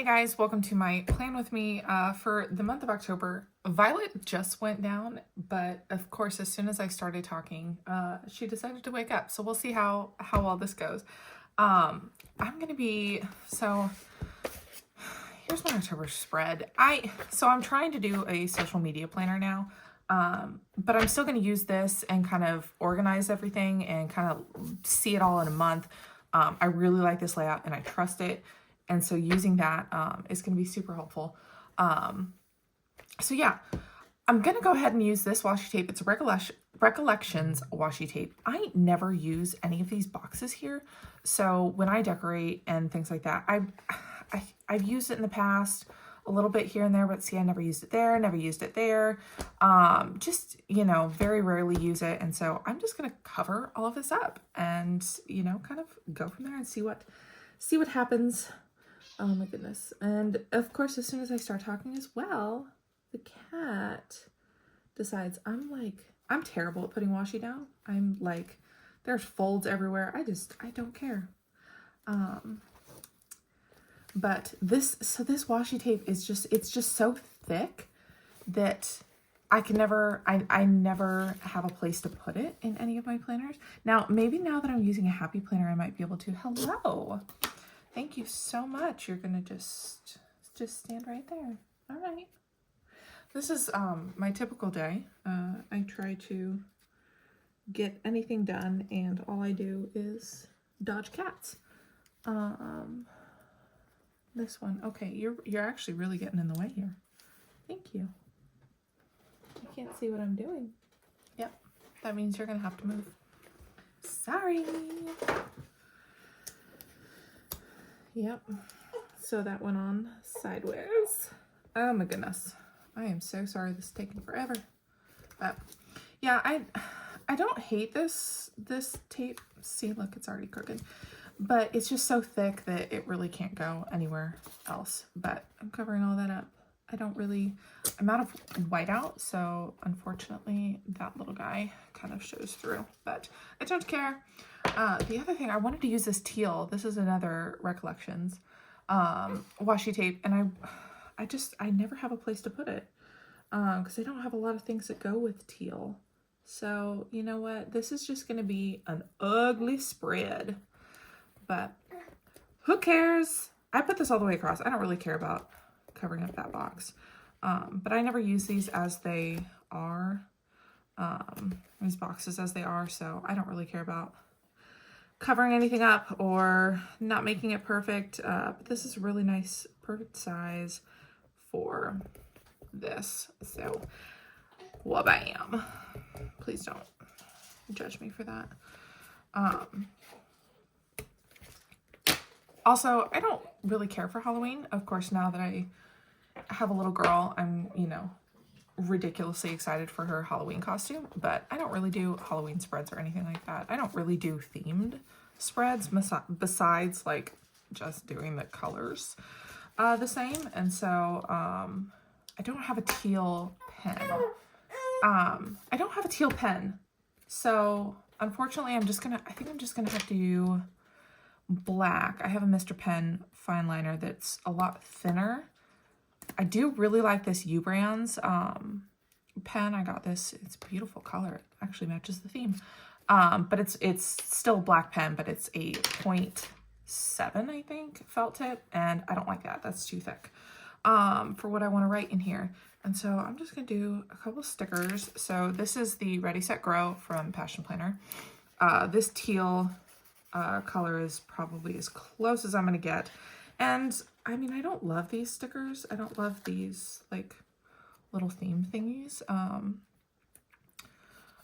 Hey guys, welcome to my plan with me for the month of October. Violet just went down, but of course, as soon as I started talking, she decided to wake up. So we'll see how well this goes. I'm gonna be here's my October spread. I'm trying to do a social media planner now, but I'm still gonna use this and kind of organize everything and kind of see it all in a month. I really like this layout and I trust it. And so using that is going to be super helpful. So yeah, I'm going to go ahead and use this washi tape. It's a Recollections washi tape. I never use any of these boxes here. So when I decorate and things like that, I've used it in the past a little bit here and there, but see, I never used it there, never used it there. Just, very rarely use it. And so I'm just going to cover all of this up and, kind of go from there and see what happens. Oh my goodness. And of course, as soon as I start talking as well, the cat decides I'm terrible at putting washi down. I'm like, there's folds everywhere. I don't care. But this washi tape is it's just so thick that I never have a place to put it in any of my planners. Now, maybe now that I'm using a happy planner, I might be able to. Hello. Thank you so much. You're gonna just stand right there. All right. This is my typical day. I try to get anything done, and all I do is dodge cats. This one. Okay, you're actually really getting in the way here. Thank you. I can't see what I'm doing. Yep. That means you're gonna have to move. Sorry. Yep, so that went on sideways. Oh my goodness. I am so sorry this is taking forever. But yeah, I don't hate this tape. See, look, it's already crooked. But it's just so thick that it really can't go anywhere else. But I'm covering all that up. I'm out of whiteout, so unfortunately that little guy kind of shows through, but I don't care. The other thing, I wanted to use this teal. This is another Recollections washi tape, and I never have a place to put it because I don't have a lot of things that go with teal. So you know what? This is just going to be an ugly spread, but who cares? I put this all the way across. I don't really care about covering up that box. But I never use these as they are, these boxes as they are, so I don't really care about covering anything up or not making it perfect. But this is really nice, perfect size for this. So, wabam. Please don't judge me for that. Also, I don't really care for Halloween. Of course, now that I have a little girl, I'm, ridiculously excited for her Halloween costume, but I don't really do Halloween spreads or anything like that. I don't really do themed spreads besides like just doing the colors the same. And so I don't have a teal pen. I don't have a teal pen. So unfortunately, I think I'm just gonna have to do black. I have a Mr. Pen fine liner that's a lot thinner. I do really like this U-Brands pen. I got this. It's a beautiful color. It actually matches the theme. But it's still a black pen, but it's a 0.7, I think, felt tip. And I don't like that. That's too thick for what I want to write in here. And so I'm just going to do a couple stickers. So this is the Ready, Set, Grow from Passion Planner. This teal color is probably as close as I'm going to get. And I mean, I don't love these stickers. I don't love these like little theme thingies.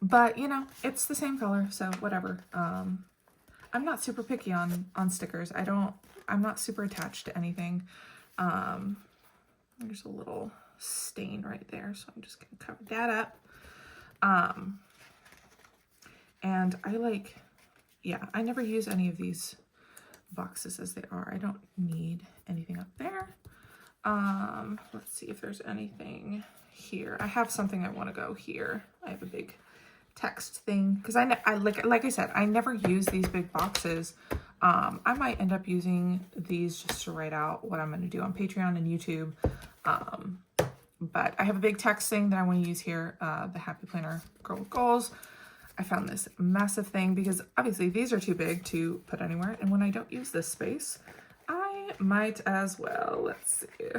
But it's the same color, so whatever. I'm not super picky on stickers. I'm not super attached to anything. There's a little stain right there, so I'm just gonna cover that up. And I never use any of these boxes as they are. I don't need anything up there. Let's see if there's anything here. I have something I want to go here. I have a big text thing because like I said, I never use these big boxes I might end up using these just to write out what I'm going to do on Patreon and YouTube. But I have a big text thing that I want to use here, the Happy Planner Girl with Goals. I found this massive thing because obviously these are too big to put anywhere. And when I don't use this space, I might as well. Let's see.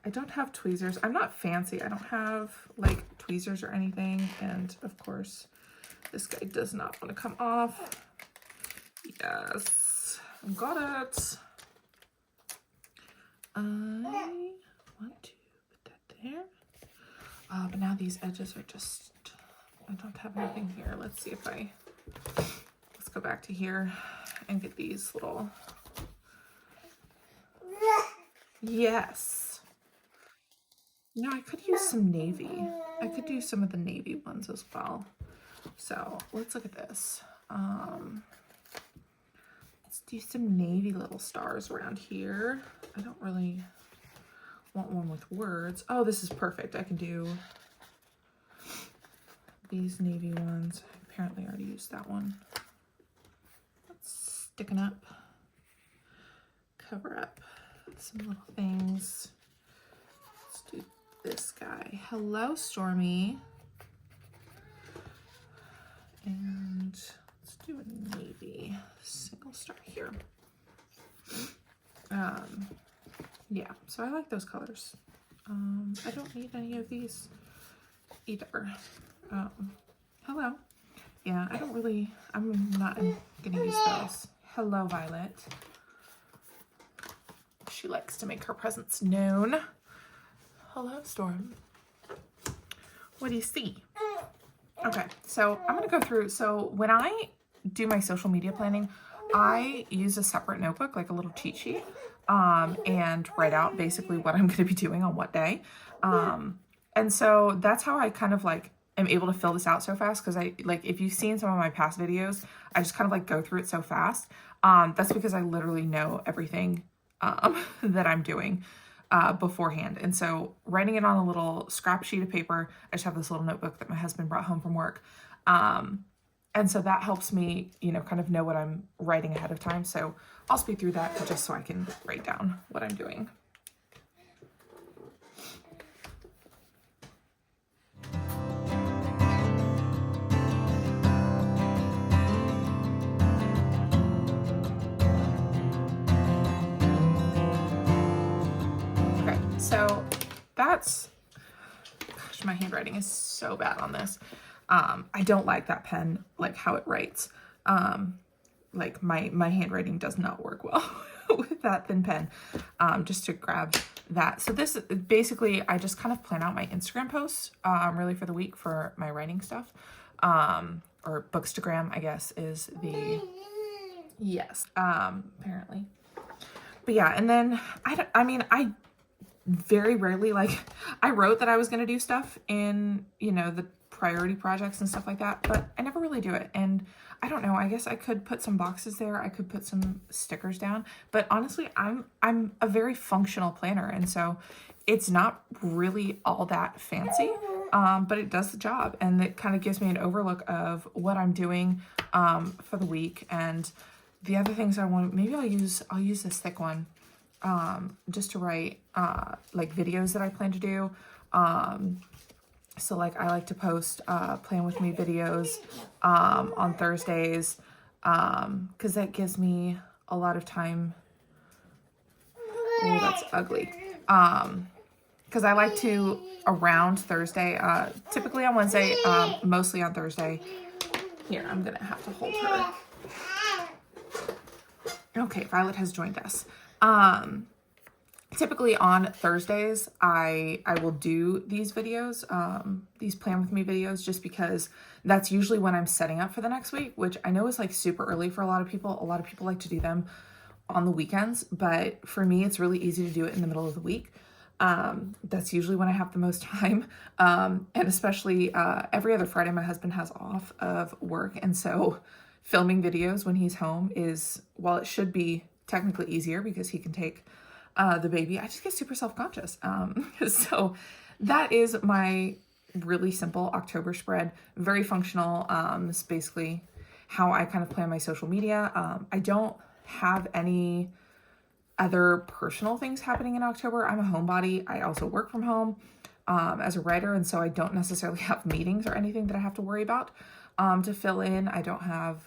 I don't have tweezers. I'm not fancy. I don't have like tweezers or anything. And of course, this guy does not want to come off. Yes, got it. I want to put that there. But now these edges are just, I don't have anything here. Let's see if let's go back to here and get these little, yes. No, I could use some navy. I could do some of the navy ones as well. So let's look at this. Let's do some navy little stars around here. I don't really want one with words. Oh, this is perfect. I can do these navy ones. I apparently already used that one. Let's sticking up. Cover up some little things. Let's do this guy. Hello, Stormy. And let's do a navy single star here. Yeah, so I like those colors. I don't need any of these either. Hello. Yeah, I'm not gonna use those. Hello, Violet. She likes to make her presence known. Hello, Storm. What do you see? Okay, so I'm gonna go through, so when I do my social media planning, I use a separate notebook, like a little cheat sheet, and write out basically what I'm gonna be doing on what day. And so that's how I kind of like am able to fill this out so fast, because if you've seen some of my past videos, I just kind of like go through it so fast. That's because I literally know everything that I'm doing beforehand. And so writing it on a little scrap sheet of paper, I just have this little notebook that my husband brought home from work. And so that helps me, kind of know what I'm writing ahead of time. So I'll speed through that just so I can write down what I'm doing. So that's, gosh, my handwriting is so bad on this. I don't like that pen, like how it writes. Like my handwriting does not work well with that thin pen. Just to grab that. So this basically, I just kind of plan out my Instagram posts, really for the week for my writing stuff. Or Bookstagram, I guess, is the, yes, apparently. But yeah, and then I very rarely, like, I wrote that I was going to do stuff in, the priority projects and stuff like that, but I never really do it. And I don't know, I guess I could put some boxes there. I could put some stickers down, but honestly, I'm a very functional planner. And so it's not really all that fancy, but it does the job. And it kind of gives me an overlook of what I'm doing, for the week. And the other things I want, maybe I'll use this thick one, just to write like videos that I plan to do. So like I like to post plan with me videos on Thursdays, because that gives me a lot of time. Oh, that's ugly. Because I like to around Thursday, typically on Wednesday, mostly on Thursday. Here, I'm gonna have to hold her. Okay, Violet has joined us. Typically on Thursdays, I will do these videos, these plan with me videos, just because that's usually when I'm setting up for the next week, which I know is like super early for a lot of people. A lot of people like to do them on the weekends, but for me, it's really easy to do it in the middle of the week. That's usually when I have the most time. And especially, every other Friday, my husband has off of work. And so filming videos when he's home is, while it should be technically easier because he can take the baby, I just get super self-conscious. So that is my really simple October spread, very functional. It's basically how I kind of plan my social media. I don't have any other personal things happening in October. I'm a homebody. I also work from home as a writer, and so I don't necessarily have meetings or anything that I have to worry about to fill in.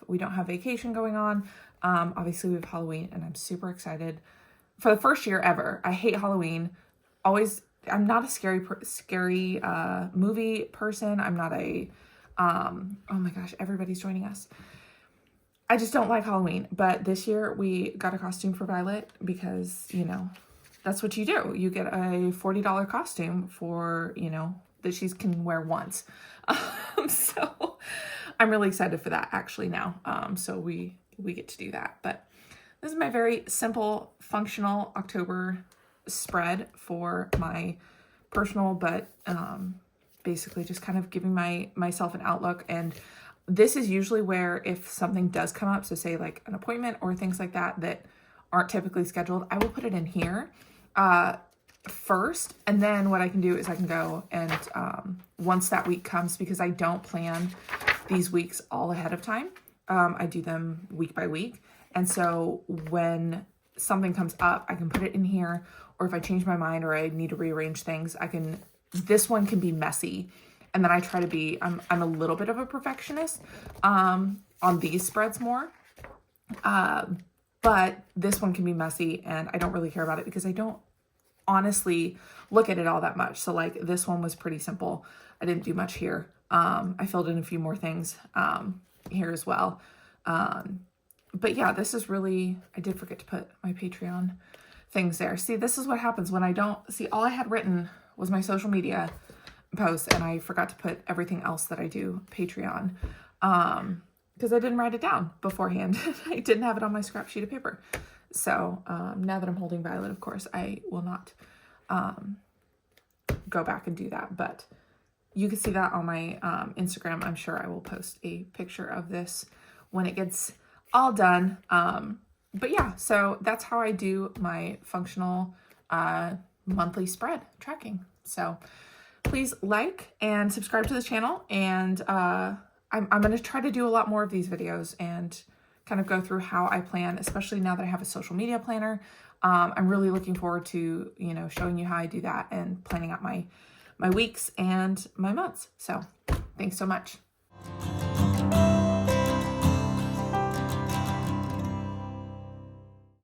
We don't have vacation going on. Obviously we have Halloween, and I'm super excited for the first year ever. I hate Halloween. I'm not a scary movie person. I'm not a oh my gosh, everybody's joining us. I just don't like Halloween, but this year we got a costume for Violet because, you know, that's what you do. You get a $40 costume for, you know, that she can wear once. So I'm really excited for that actually now. So we get to do that. But this is my very simple, functional October spread for my personal, but basically just kind of giving myself an outlook. And this is usually where if something does come up, so say like an appointment or things like that aren't typically scheduled, I will put it in here first. And then what I can do is I can go and once that week comes, because I don't plan these weeks all ahead of time, I do them week by week. And so when something comes up, I can put it in here, or if I change my mind or I need to rearrange things, this one can be messy. And then I try to be, I'm a little bit of a perfectionist on these spreads more. But this one can be messy, and I don't really care about it because I don't honestly look at it all that much. So like this one was pretty simple. I didn't do much here. I filled in a few more things here as well. But yeah, this is really, I did forget to put my Patreon things there. See, this is what happens when I don't, see, all I had written was my social media posts, and I forgot to put everything else that I do Patreon because I didn't write it down beforehand. I didn't have it on my scrap sheet of paper. So now that I'm holding Violet, of course, I will not go back and do that, but you can see that on my Instagram. I'm sure I will post a picture of this when it gets all done. But yeah, so that's how I do my functional monthly spread tracking. So please like and subscribe to the channel, and I'm going to try to do a lot more of these videos and kind of go through how I plan, especially now that I have a social media planner. I'm really looking forward to, you know, showing you how I do that and planning out my weeks and my months. So thanks so much.